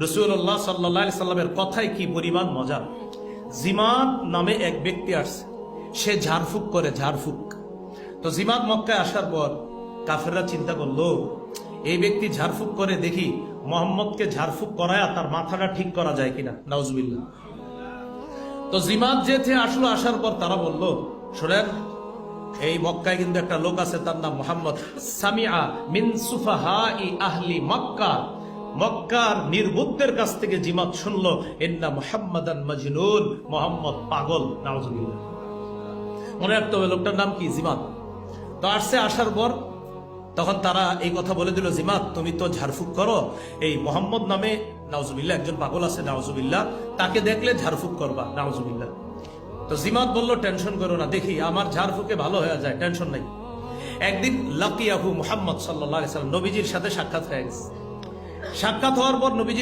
রাসূলুল্লাহ সাল্লাল্লাহু আলাইহি সাল্লামের কথায় কি পরিমাণ মজা। জিমাদ নামে এক ব্যক্তি আসছে, সে ঝাড়ফুঁক করে, ঝাড়ফুঁক। তো জিমাদ মক্কায় আসার পর কাফেররা চিন্তা করলো, এই ব্যক্তি ঝাড়ফুঁক করে, দেখি মোহাম্মদকে ঝাড়ফুঁক করায় তার মাথাটা ঠিক করা যায় কিনা। নাউজুবিল্লাহ। তো জিমাদ যেতে আসলো, আসার পর তারা বলল, শোনেন, এই মক্কায় কিন্তু একটা লোক আছে, তার নাম মুহাম্মদ। সামিআ মিন সুফাহাই আহলি মক্কা, মক্কার নির্বুদ্ধের কাছ থেকে জিমাদ শুনলো, ইন্না মুহাম্মাদান মাজনুন, মুহাম্মদ পাগল। নাউজুবিল্লাহ। মনে রাখতে হবে লোকটার নাম কি, জিমাদ। তো আসছে, আসার পর তখন তারা এই কথা বলে দিল, জিমাদ তুমি তো ঝাড়ফুঁক করো, এই মোহাম্মদ নামে নাউজুবিল্লাহ একজন পাগল আছে, নাউজুবিল্লাহ, তাকে দেখলে ঝাড়ফুঁক করবা। নাউজুবিল্লাহ। তো জিমাদ বলল, টেনশন করো না, দেখি আমার ঝাড়ফুঁকে ভালো হয়ে যায়, টেনশন নাই। একদিন লাকিয়াহু মুহাম্মদ সাল্লাল্লাহু আলাইহি সাল্লাম, নবীজির সাথে সাক্ষাৎ হয়ে গেছে। সাক্ষাৎ হওয়ার পর নবীজির